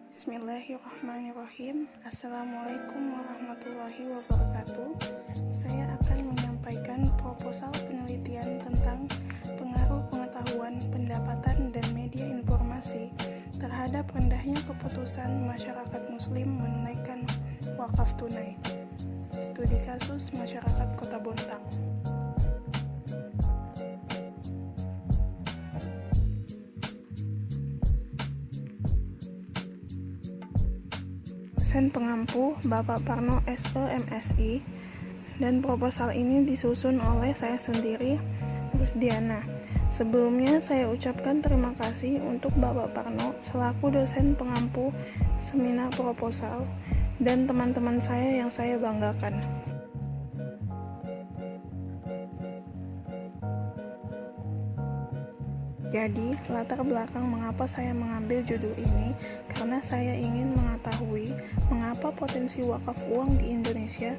Bismillahirrahmanirrahim. Assalamualaikum warahmatullahi wabarakatuh. Saya akan menyampaikan proposal penelitian tentang pengaruh pengetahuan, pendapatan, dan media informasi terhadap rendahnya keputusan masyarakat muslim menunaikan wakaf tunai. Studi kasus masyarakat Kota Bontang. Dosen pengampu Bapak Parno SE, dan proposal ini disusun oleh saya sendiri, Rusdiana. Sebelumnya saya ucapkan terima kasih untuk Bapak Parno selaku dosen pengampu seminar proposal dan teman-teman saya yang saya banggakan. Jadi, latar belakang mengapa saya mengambil judul ini, karena saya ingin mengetahui mengapa potensi wakaf uang di Indonesia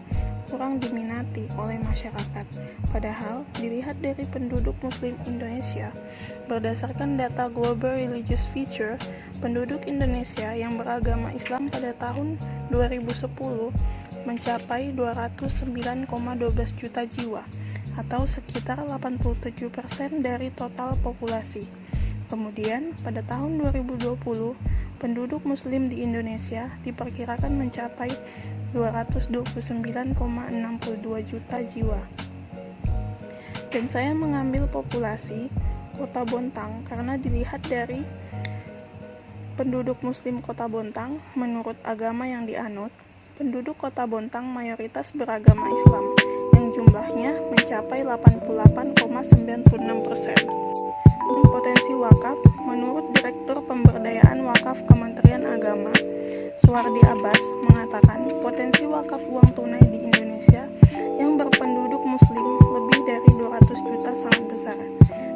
kurang diminati oleh masyarakat. Padahal, dilihat dari penduduk muslim Indonesia, berdasarkan data Global Religious Feature, penduduk Indonesia yang beragama Islam pada tahun 2010 mencapai 209,12 juta jiwa, atau sekitar 87% dari total populasi. Kemudian, pada tahun 2020, penduduk muslim di Indonesia diperkirakan mencapai 229,62 juta jiwa. Dan saya mengambil populasi Kota Bontang karena dilihat dari penduduk muslim Kota Bontang menurut agama yang dianut, penduduk Kota Bontang mayoritas beragama Islam, yang jumlahnya mencapai 88,96%. Potensi wakaf, menurut Direktur Pemberdayaan Wakaf Kementerian Agama, Suwardi Abbas, mengatakan potensi wakaf uang tunai di Indonesia yang berpenduduk muslim lebih dari 200 juta sangat besar.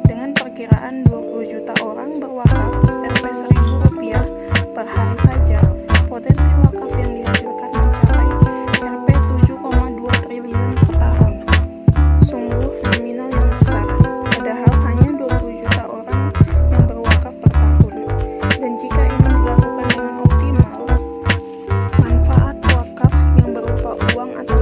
Dengan perkiraan 20 juta orang berwakaf Rp 1.000 per hari saja, potensi wakaf yang dihasilkan mencapai Rp 7,2 triliun per tahun. Sungguh nominal yang besar, padahal hanya 20 juta orang yang berwakaf per tahun. Dan jika ini dilakukan dengan optimal, manfaat wakaf yang berupa uang atau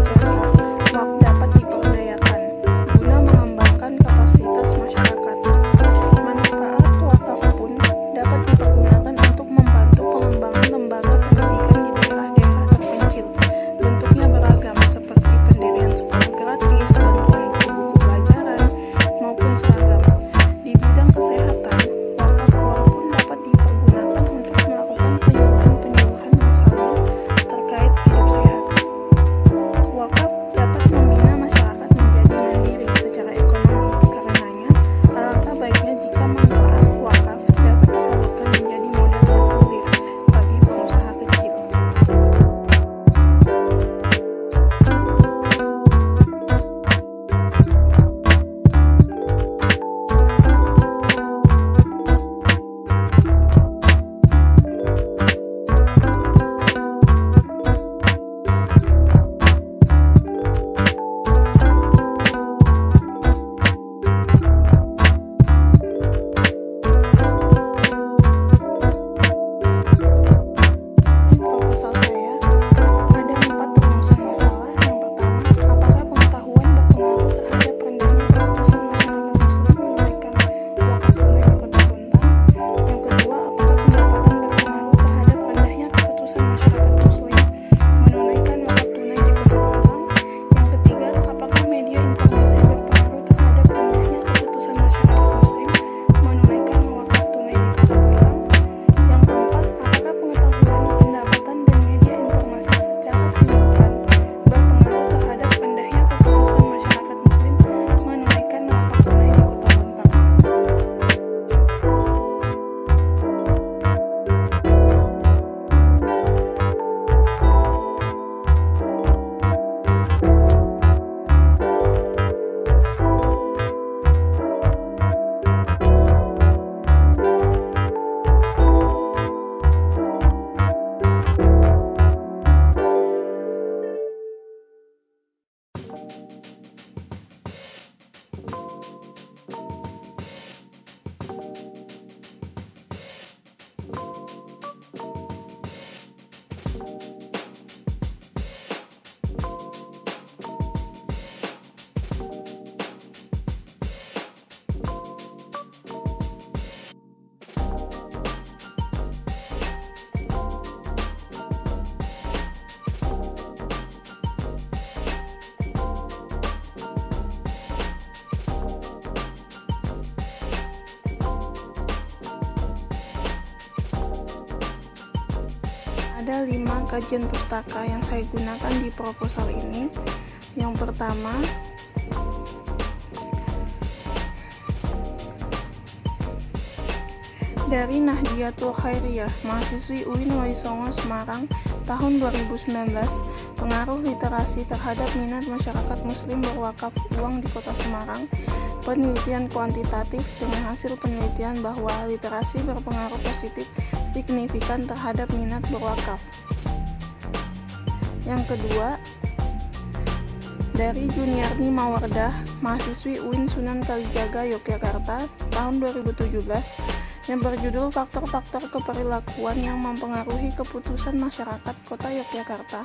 Ada 5 kajian pustaka yang saya gunakan di proposal ini. Yang pertama, dari Nahdiyatul Khairiyah, mahasiswi UIN Wali Songo Semarang tahun 2019, pengaruh literasi terhadap minat masyarakat muslim berwakaf uang di Kota Semarang, penelitian kuantitatif dengan hasil penelitian bahwa literasi berpengaruh positif signifikan terhadap minat berwakaf. Yang kedua, dari Juniarni Mawardah, mahasiswi UIN Sunan Kalijaga Yogyakarta tahun 2017, yang berjudul Faktor-faktor Keperilakuan yang Mempengaruhi Keputusan Masyarakat Kota Yogyakarta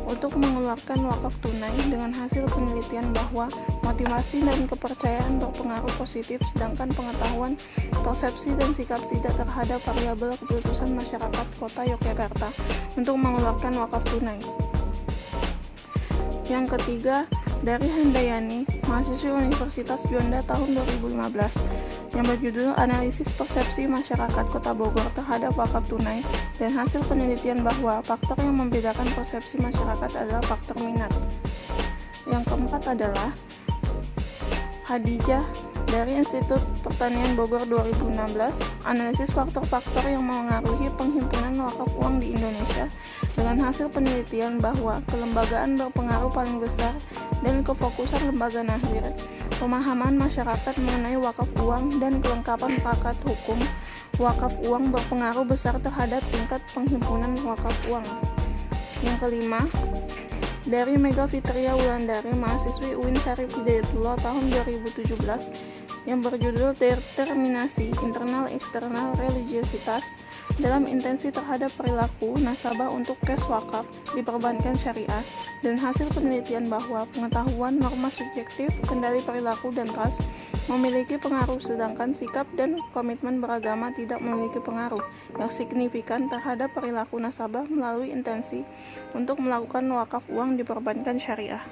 untuk mengeluarkan wakaf tunai, dengan hasil penelitian bahwa motivasi dan kepercayaan berpengaruh positif, sedangkan pengetahuan, persepsi, dan sikap tidak terhadap variabel keputusan masyarakat Kota Yogyakarta untuk mengeluarkan wakaf tunai. Yang ketiga, dari Handayani, mahasiswi Universitas Juanda tahun 2015, yang berjudul Analisis Persepsi Masyarakat Kota Bogor terhadap wakaf tunai, dan hasil penelitian bahwa faktor yang membedakan persepsi masyarakat adalah faktor minat. Yang keempat adalah Hadijah dari Institut Pertanian Bogor 2016, analisis faktor-faktor yang mengaruhi penghimpunan wakaf uang di Indonesia, dengan hasil penelitian bahwa kelembagaan berpengaruh paling besar dan kefokusan lembaga nazir, pemahaman masyarakat mengenai wakaf uang, dan kelengkapan perangkat hukum wakaf uang berpengaruh besar terhadap tingkat penghimpunan wakaf uang. Yang kelima, dari Mega Fitria Wulandari, mahasiswi UIN Syarif Hidayatullah tahun 2017, yang berjudul Determinasi Internal Eksternal Religiositas dalam Intensi Terhadap Perilaku Nasabah untuk Kes Wakaf di Perbankan Syariah, dan hasil penelitian bahwa pengetahuan, norma subjektif, kendali perilaku, dan trust memiliki pengaruh, sedangkan sikap dan komitmen beragama tidak memiliki pengaruh yang signifikan terhadap perilaku nasabah melalui intensi untuk melakukan wakaf uang di Perbankan Syariah.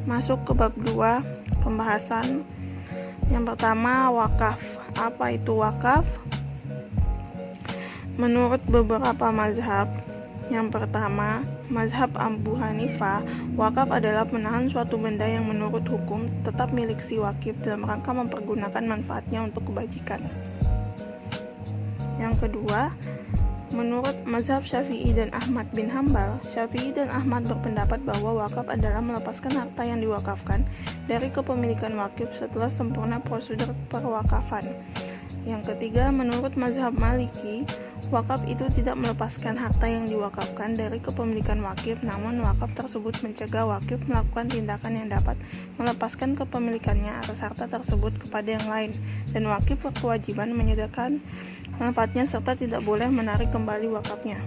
Masuk ke bab 2, pembahasan. Yang pertama, wakaf. Apa itu wakaf? Menurut beberapa mazhab, yang pertama, mazhab Abu Hanifah, wakaf adalah menahan suatu benda yang menurut hukum tetap milik si wakif dalam rangka mempergunakan manfaatnya untuk kebajikan. Yang kedua, menurut mazhab Syafi'i dan Ahmad bin Hambal, Syafi'i dan Ahmad berpendapat bahwa wakaf adalah melepaskan harta yang diwakafkan dari kepemilikan wakif setelah sempurna prosedur perwakafan. Yang ketiga, menurut mazhab Maliki, wakaf itu tidak melepaskan harta yang diwakafkan dari kepemilikan wakif, namun wakaf tersebut mencegah wakif melakukan tindakan yang dapat melepaskan kepemilikannya atas harta tersebut kepada yang lain, dan wakif berkewajiban menyediakan manfaatnya serta tidak boleh menarik kembali wakafnya.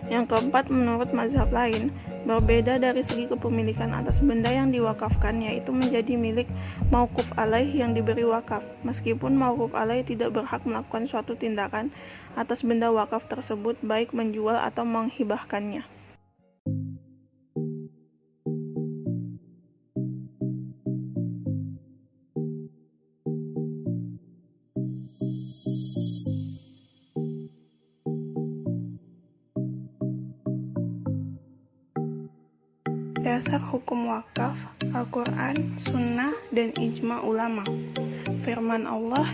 Yang keempat, menurut mazhab lain, berbeda dari segi kepemilikan atas benda yang diwakafkan, yaitu menjadi milik mauquf alaih yang diberi wakaf, meskipun mauquf alaih tidak berhak melakukan suatu tindakan atas benda wakaf tersebut, baik menjual atau menghibahkannya. Dasar hukum wakaf, Al-Quran, Sunnah, dan Ijma ulama. Firman Allah,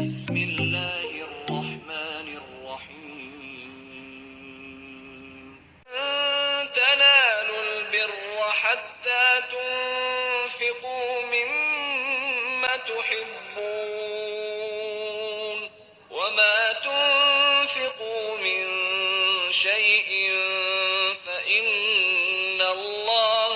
Bismillahirrahmanirrahim. Tanalul birra hatta tunfiqu mimma tuhibbun, wa ma tunfiqu min syai'in fa inna Allah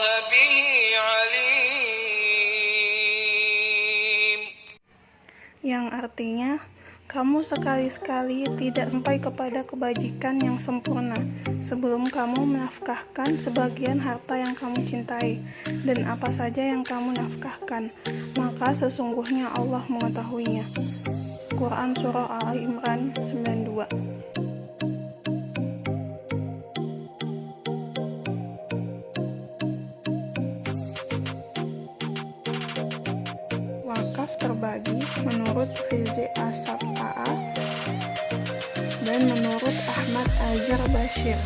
artinya kamu sekali-sekali tidak sampai kepada kebajikan yang sempurna sebelum kamu menafkahkan sebagian harta yang kamu cintai, dan apa saja yang kamu nafkahkan, maka sesungguhnya Allah mengetahuinya. Quran Surah Al-Imran 92. Wakaf terbagi menurut Rizie Asaf AA dan menurut Ahmad Azhar Bashir.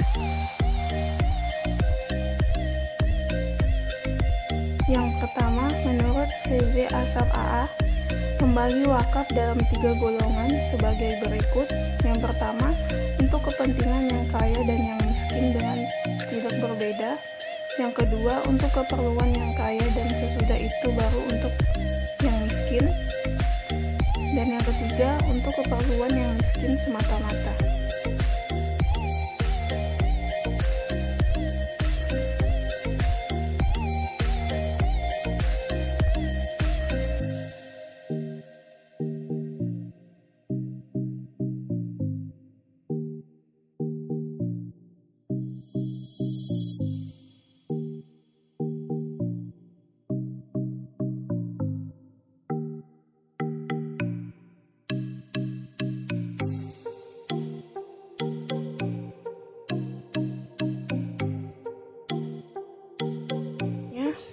Yang pertama, menurut Rizie Asaf AA, membagi wakaf dalam 3 golongan sebagai berikut. Yang pertama, untuk kepentingan yang kaya dan yang miskin dengan tidak berbeda. Yang kedua, untuk keperluan yang kaya dan sesudah itu baru untuk yang miskin. Dan yang ketiga, untuk keperluan yang miskin semata-mata.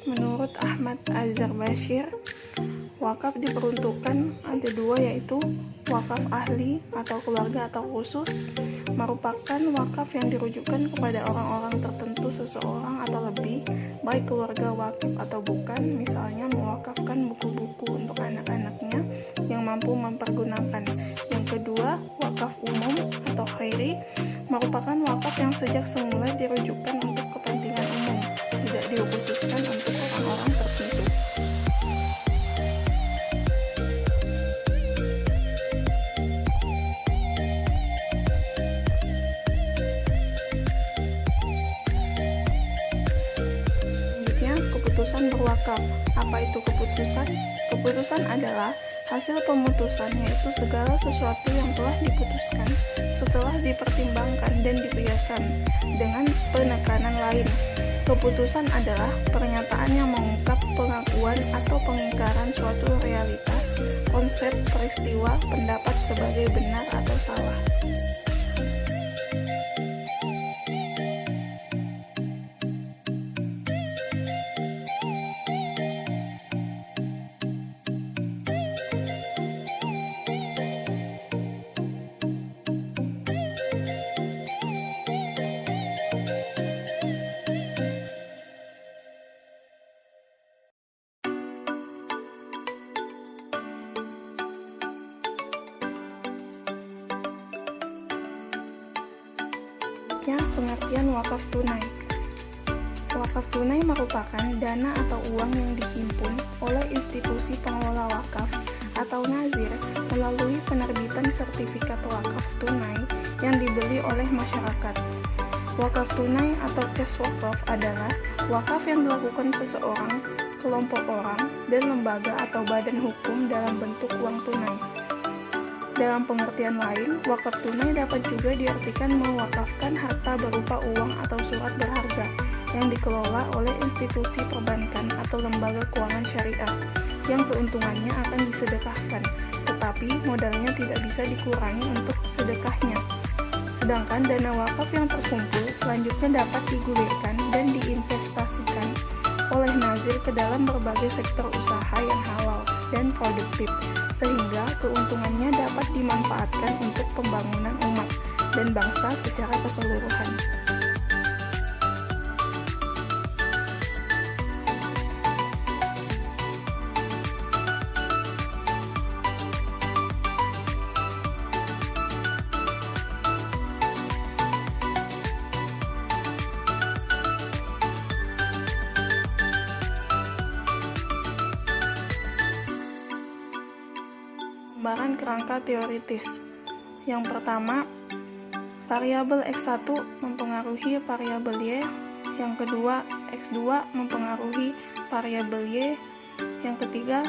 Menurut Ahmad Azhar Bashir, wakaf diperuntukkan ada 2, yaitu wakaf ahli atau keluarga atau khusus, merupakan wakaf yang dirujukan kepada orang-orang tertentu seseorang atau lebih, baik keluarga wakif atau bukan, misalnya mewakafkan buku-buku untuk anak-anaknya yang mampu mempergunakan. Yang kedua, wakaf umum atau khairi, merupakan wakaf yang sejak semula dirujukan untuk kepentingan umum, tidak dikhususkan untuk orang-orang tertentu. Selanjutnya, keputusan berwakaf. Apa itu keputusan? Keputusan adalah hasil pemutusan, yaitu segala sesuatu yang telah diputuskan setelah dipertimbangkan dan dipikirkan. Dengan penekanan lain, keputusan adalah pernyataan yang mengungkap pengakuan atau pengingkaran suatu realitas, konsep, peristiwa, pendapat sebagai benar atau salah. Pengertian wakaf tunai. Wakaf tunai merupakan dana atau uang yang dihimpun oleh institusi pengelola wakaf atau nazir melalui penerbitan sertifikat wakaf tunai yang dibeli oleh masyarakat. Wakaf tunai atau cash wakaf adalah wakaf yang dilakukan seseorang, kelompok orang, dan lembaga atau badan hukum dalam bentuk uang tunai. Dalam pengertian lain, wakaf tunai dapat juga diartikan mewakafkan harta berupa uang atau surat berharga yang dikelola oleh institusi perbankan atau lembaga keuangan syariah yang keuntungannya akan disedekahkan, tetapi modalnya tidak bisa dikurangi untuk sedekahnya. Sedangkan dana wakaf yang terkumpul selanjutnya dapat digulirkan dan diinvestasikan oleh nazir ke dalam berbagai sektor usaha yang halal dan produktif, sehingga keuntungannya dapat dimanfaatkan untuk pembangunan umat dan bangsa secara keseluruhan. Gambaran kerangka teoritis. Yang pertama, variabel X1 mempengaruhi variabel Y. Yang kedua, X2 mempengaruhi variabel Y. Yang ketiga,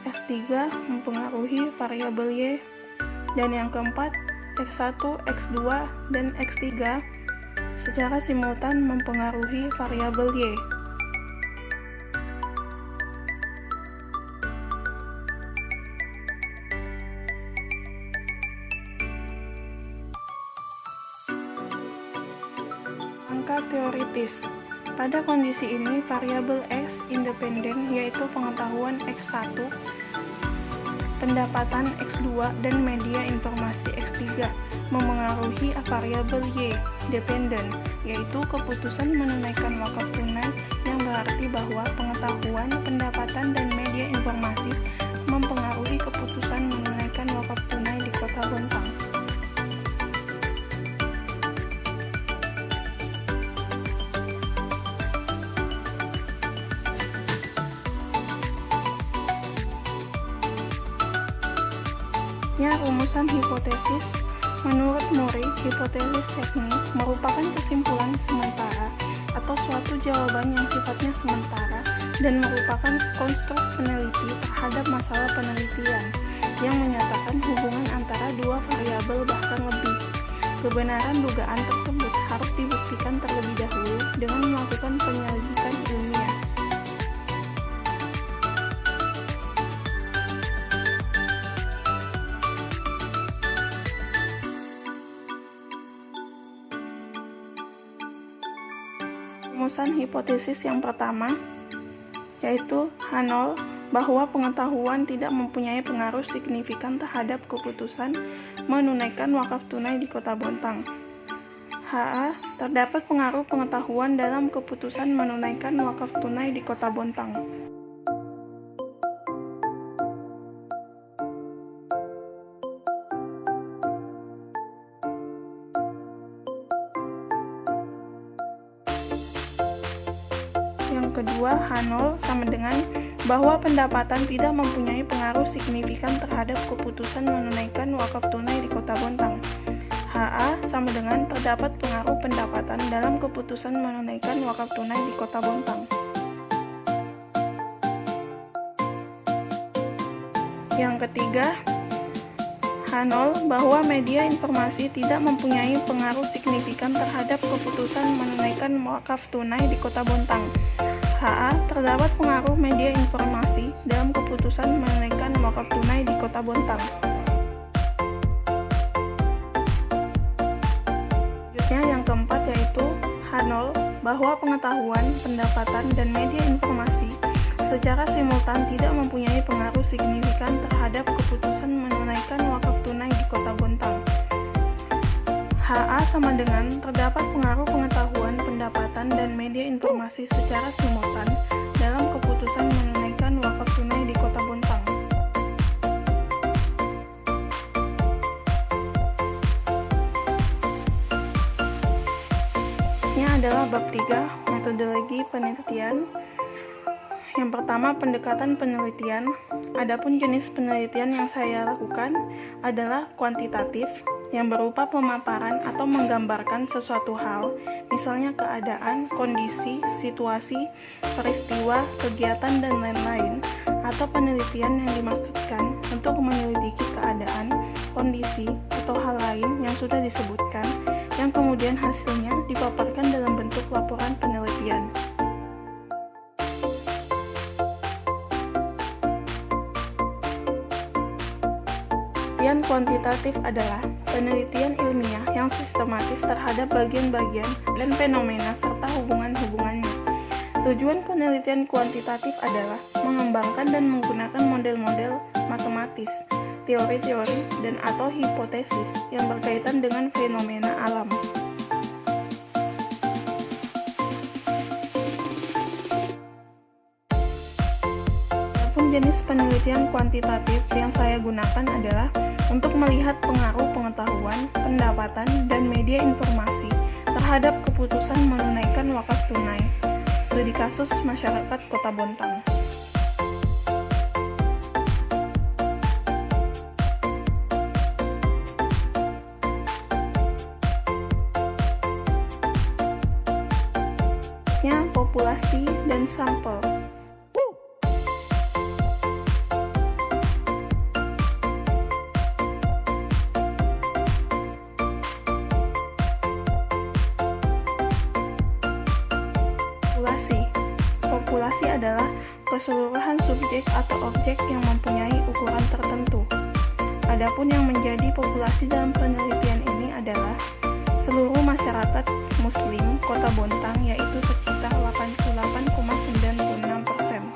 X3 mempengaruhi variabel Y, dan yang keempat, X1, X2, dan X3 secara simultan mempengaruhi variabel Y. Angka teoritis. Pada kondisi ini, variabel X independen yaitu pengetahuan X1, pendapatan X2, dan media informasi X3 memengaruhi variabel Y dependen yaitu keputusan menunaikan wakaf tunai, yang berarti bahwa pengetahuan, pendapatan, dan media informasi mempengaruhi keputusan menunaikan wakaf tunai di Kota Bontang. Rumusan hipotesis. Menurut Murray, hipotesis teknik merupakan kesimpulan sementara atau suatu jawaban yang sifatnya sementara dan merupakan konstruk peneliti terhadap masalah penelitian yang menyatakan hubungan antara dua variabel bahkan lebih. Kebenaran dugaan tersebut harus dibuktikan terlebih dahulu dengan melakukan penyelidikan ilmiah. Rumusan hipotesis yang pertama yaitu H0, bahwa pengetahuan tidak mempunyai pengaruh signifikan terhadap keputusan menunaikan wakaf tunai di Kota Bontang. HA, terdapat pengaruh pengetahuan dalam keputusan menunaikan wakaf tunai di Kota Bontang. Yang kedua, H0 sama dengan bahwa pendapatan tidak mempunyai pengaruh signifikan terhadap keputusan menunaikan wakaf tunai di Kota Bontang. HA sama dengan terdapat pengaruh pendapatan dalam keputusan menunaikan wakaf tunai di Kota Bontang. Yang ketiga, H0 bahwa media informasi tidak mempunyai pengaruh signifikan terhadap keputusan menunaikan wakaf tunai di Kota Bontang. HA, terdapat pengaruh media informasi dalam keputusan menunaikan wakaf tunai di Kota Bontang. Selanjutnya yang keempat yaitu H0 bahwa pengetahuan, pendapatan, dan media informasi secara simultan tidak mempunyai pengaruh signifikan terhadap keputusan menunaikan wakaf tunai di Kota Bontang. HA sama dengan terdapat pengaruh pengetahuan, pendapatan, dan media informasi secara simultan dalam keputusan menunaikan wakaf tunai di Kota Bontang. Ini adalah bab 3, metodologi penelitian. Yang pertama, pendekatan penelitian. Adapun jenis penelitian yang saya lakukan adalah kuantitatif, yang berupa pemaparan atau menggambarkan sesuatu hal, misalnya keadaan, kondisi, situasi, peristiwa, kegiatan, dan lain-lain, atau penelitian yang dimaksudkan untuk menyelidiki keadaan, kondisi, atau hal lain yang sudah disebutkan, yang kemudian hasilnya dipaparkan dalam bentuk laporan penelitian. Penelitian kuantitatif adalah penelitian ilmiah yang sistematis terhadap bagian-bagian dan fenomena serta hubungan-hubungannya. Tujuan penelitian kuantitatif adalah mengembangkan dan menggunakan model-model matematis, teori-teori, dan atau hipotesis yang berkaitan dengan fenomena alam. Adapun jenis penelitian kuantitatif yang saya gunakan adalah untuk melihat pengaruh pengetahuan, pendapatan, dan media informasi terhadap keputusan menunaikan wakaf tunai. Studi kasus masyarakat Kota Bontang. Populasi dan sampel. keseluruhan subjek atau objek yang mempunyai ukuran tertentu. Adapun yang menjadi populasi dalam penelitian ini adalah seluruh masyarakat Muslim Kota Bontang, yaitu sekitar 88,96%.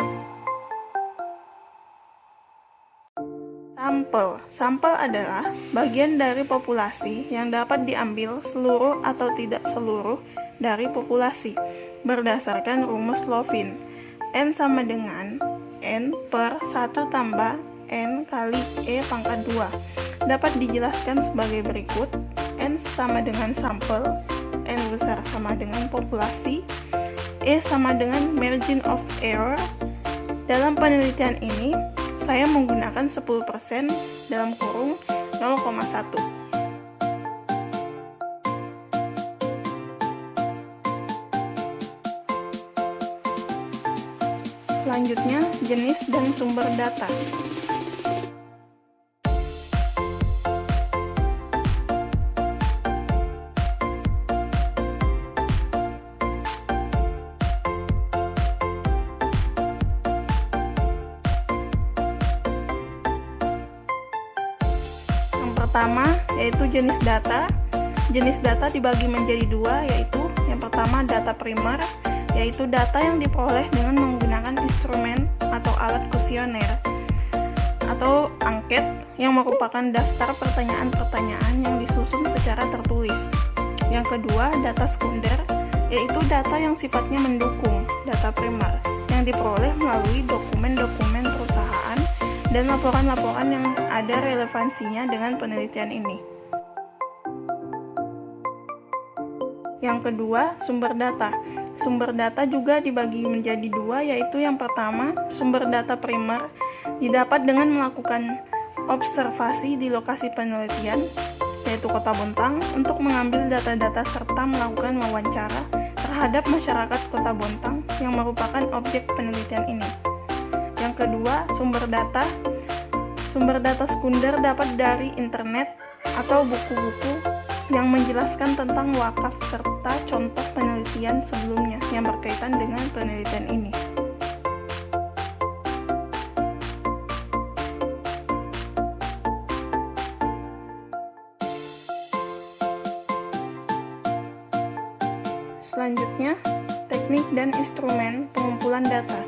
Sampel adalah bagian dari populasi yang dapat diambil seluruh atau tidak seluruh dari populasi berdasarkan rumus Lovin. N sama dengan N per 1 tambah N kali E pangkat 2. Dapat dijelaskan sebagai berikut. N sama dengan sampel, N besar sama dengan populasi, E sama dengan margin of error. Dalam penelitian ini, saya menggunakan 10% dalam kurung 0,1. Selanjutnya, jenis dan sumber data. Pertama, yaitu jenis data. Jenis data dibagi menjadi dua, yaitu yang pertama data primer, yaitu data yang diperoleh dengan menggunakan instrumen atau alat kuesioner atau angket yang merupakan daftar pertanyaan-pertanyaan yang disusun secara tertulis. Yang kedua, data sekunder, yaitu data yang sifatnya mendukung data primer yang diperoleh melalui dokumen-dokumen perusahaan dan laporan-laporan yang ada relevansinya dengan penelitian ini. Yang kedua, sumber data. Sumber data juga dibagi menjadi dua, yaitu yang pertama, sumber data primer, didapat dengan melakukan observasi di lokasi penelitian, yaitu Kota Bontang, untuk mengambil data-data serta melakukan wawancara terhadap masyarakat Kota Bontang yang merupakan objek penelitian ini. Yang kedua, sumber data. Sumber data sekunder dapat dari internet atau buku-buku yang menjelaskan tentang wakaf serta contoh penelitian sebelumnya yang berkaitan dengan penelitian ini. Selanjutnya, teknik dan instrumen pengumpulan data.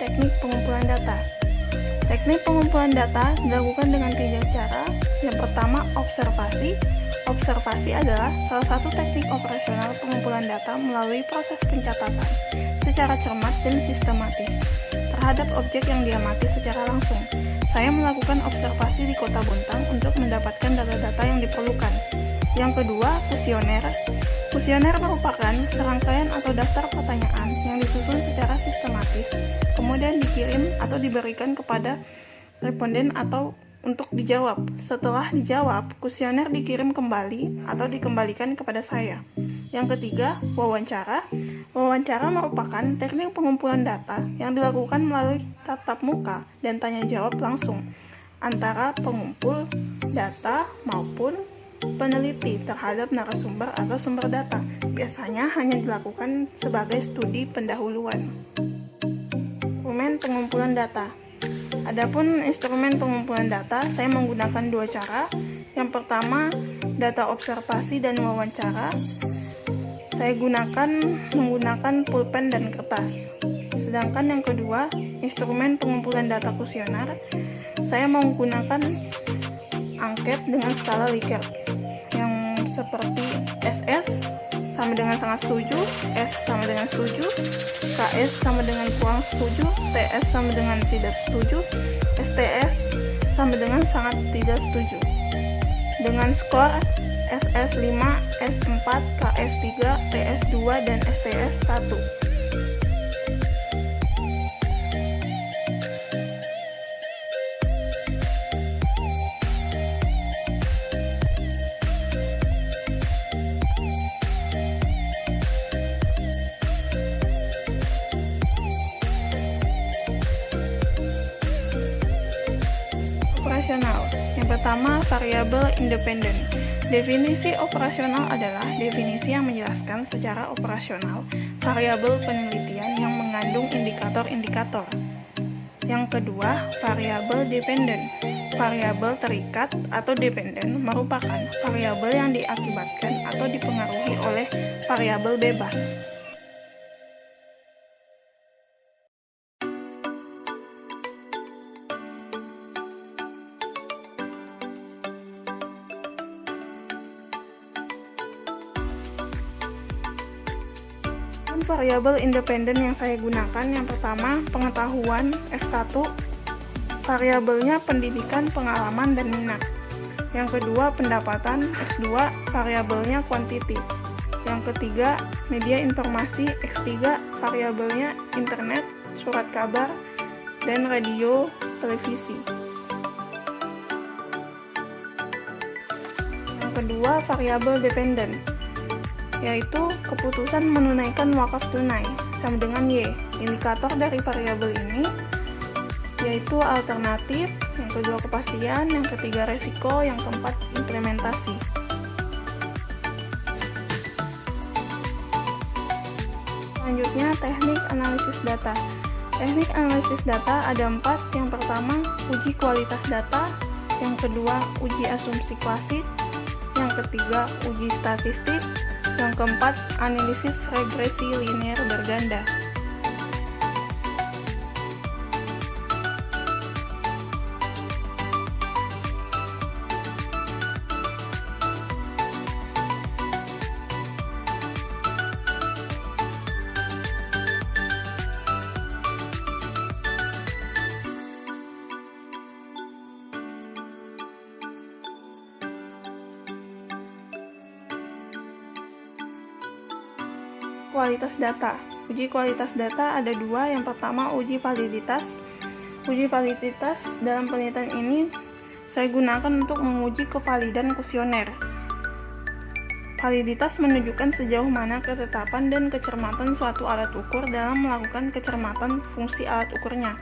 teknik pengumpulan data. Teknik pengumpulan data dilakukan dengan 3 cara. Yang pertama, observasi. Observasi adalah salah satu teknik operasional pengumpulan data melalui proses pencatatan secara cermat dan sistematis terhadap objek yang diamati secara langsung. Saya melakukan observasi di Kota Bontang untuk mendapatkan data-data yang diperlukan. Yang kedua, kuesioner. Kuesioner merupakan serangkaian atau daftar pertanyaan yang disusun secara sistematis, kemudian dikirim atau diberikan kepada responden atau untuk dijawab. Setelah dijawab, kuesioner dikirim kembali atau dikembalikan kepada saya. Yang ketiga, wawancara. Wawancara merupakan teknik pengumpulan data yang dilakukan melalui tatap muka dan tanya jawab langsung antara pengumpul data maupun peneliti terhadap narasumber atau sumber data. Biasanya hanya dilakukan sebagai studi pendahuluan. Instrumen pengumpulan data. Adapun instrumen pengumpulan data, saya menggunakan 2 cara. Yang pertama, data observasi dan wawancara. Saya menggunakan pulpen dan kertas. Sedangkan yang kedua, instrumen pengumpulan data kuesioner, saya menggunakan angket dengan skala Likert yang seperti SS sama dengan sangat setuju, S sama dengan setuju, KS sama dengan kurang setuju, TS sama dengan tidak setuju, STS sama dengan sangat tidak setuju. Dengan skor SS 5, S4, KS 3, TS 2, dan STS 1. Operasional. Yang pertama, variabel independen. Definisi operasional adalah definisi yang menjelaskan secara operasional variabel penelitian yang mengandung indikator-indikator. Yang kedua, variabel dependen. Variabel terikat atau dependen merupakan variabel yang diakibatkan atau dipengaruhi oleh variabel bebas. Variabel independen yang saya gunakan, yang pertama pengetahuan X1, variabelnya pendidikan, pengalaman, dan minat. Yang kedua pendapatan X2, variabelnya quantity. Yang ketiga media informasi X3, variabelnya internet, surat kabar, dan radio, televisi. Yang kedua variabel dependen, yaitu keputusan menunaikan wakaf tunai sama dengan Y. Indikator dari variabel ini yaitu alternatif, yang kedua kepastian, yang ketiga resiko, yang keempat implementasi. Selanjutnya teknik analisis data. Teknik analisis data ada 4. Yang pertama uji kualitas data, yang kedua uji asumsi klasik, yang ketiga uji statistik, yang keempat, analisis regresi linear berganda. Kualitas data. Uji kualitas data ada 2. Yang pertama uji validitas. Uji validitas dalam penelitian ini saya gunakan untuk menguji kevalidan kuesioner. Validitas menunjukkan sejauh mana ketetapan dan kecermatan suatu alat ukur dalam melakukan kecermatan fungsi alat ukurnya.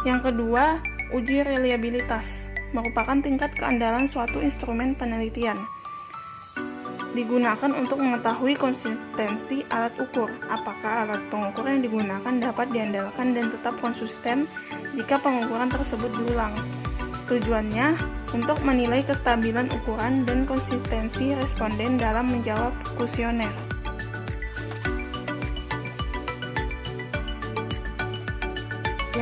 Yang kedua, uji reliabilitas merupakan tingkat keandalan suatu instrumen penelitian. Digunakan untuk mengetahui konsistensi alat ukur, apakah alat pengukur yang digunakan dapat diandalkan dan tetap konsisten jika pengukuran tersebut diulang. Tujuannya untuk menilai kestabilan ukuran dan konsistensi responden dalam menjawab kuesioner.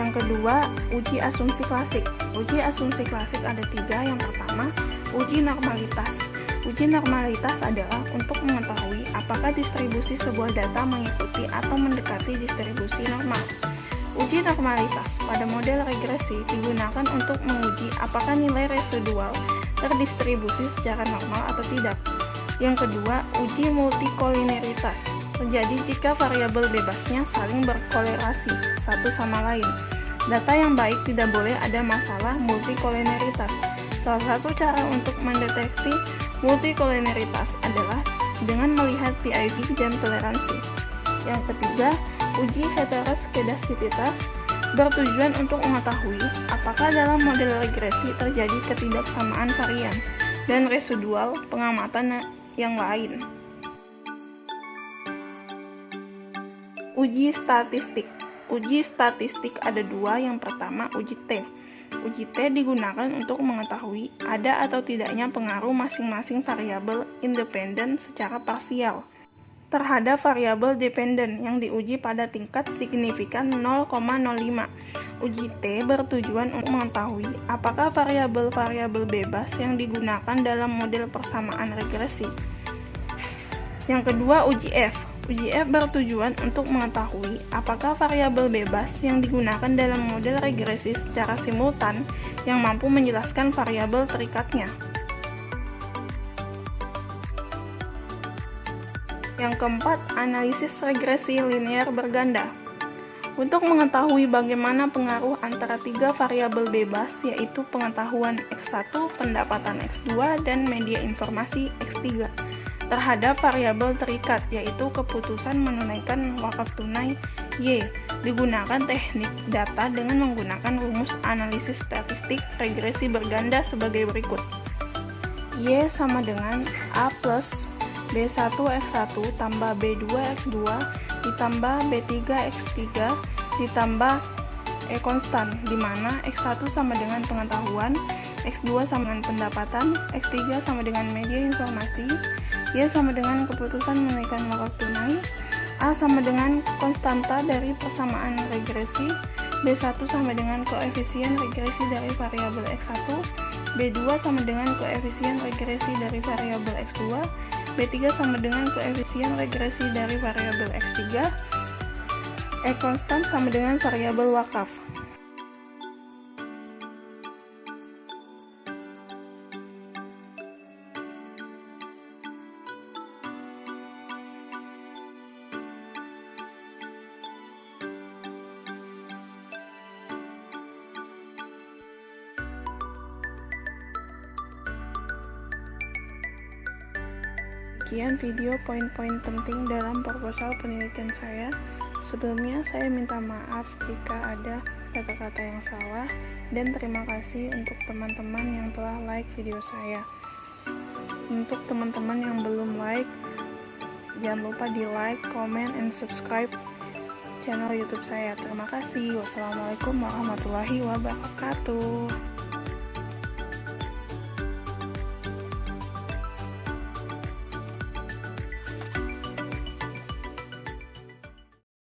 Yang kedua, uji asumsi klasik. Uji asumsi klasik ada 3. Yang pertama, uji normalitas. Uji normalitas adalah untuk mengetahui apakah distribusi sebuah data mengikuti atau mendekati distribusi normal. Uji normalitas pada model regresi digunakan untuk menguji apakah nilai residual terdistribusi secara normal atau tidak. Yang kedua, uji multikolineritas. Terjadi jika variabel bebasnya saling berkolerasi satu sama lain. Data yang baik tidak boleh ada masalah multikolineritas. Salah satu cara untuk mendeteksi multikolineritas adalah dengan melihat PIV dan toleransi. Yang ketiga, uji heteroskedastisitas bertujuan untuk mengetahui apakah dalam model regresi terjadi ketidaksamaan varians dan residual pengamatan yang lain. Uji statistik. Uji statistik ada 2. Yang pertama, uji T. Uji T digunakan untuk mengetahui ada atau tidaknya pengaruh masing-masing variabel independen secara parsial terhadap variabel dependen yang diuji pada tingkat signifikan 0,05. Uji T bertujuan untuk mengetahui apakah variabel-variabel bebas yang digunakan dalam model persamaan regresi. Yang kedua, uji F. Uji F bertujuan untuk mengetahui apakah variabel bebas yang digunakan dalam model regresi secara simultan yang mampu menjelaskan variabel terikatnya. Yang keempat, analisis regresi linear berganda. Untuk mengetahui bagaimana pengaruh antara 3 variabel bebas, yaitu pengetahuan X1, pendapatan X2, dan media informasi X3, terhadap variabel terikat, yaitu keputusan menunaikan wakaf tunai Y, digunakan teknik data dengan menggunakan rumus analisis statistik regresi berganda sebagai berikut. Y sama dengan A plus B1 X1 tambah B2 X2 ditambah B3 X3 ditambah E konstan, di mana X1 sama dengan pengetahuan, X2 sama dengan pendapatan, X3 sama dengan media informasi, Y sama dengan keputusan menunaikan wakaf tunai, A sama dengan konstanta dari persamaan regresi, B1 sama dengan koefisien regresi dari variabel X1, B2 sama dengan koefisien regresi dari variabel X2, B3 sama dengan koefisien regresi dari variabel X3, E konstan sama dengan variabel wakaf. Sekian video poin-poin penting dalam proposal penelitian saya. Sebelumnya saya minta maaf jika ada kata-kata yang salah, dan terima kasih untuk teman-teman yang telah like video saya. Untuk teman-teman yang belum like, jangan lupa di like, comment, and subscribe channel YouTube saya. Terima kasih. Wassalamualaikum warahmatullahi wabarakatuh.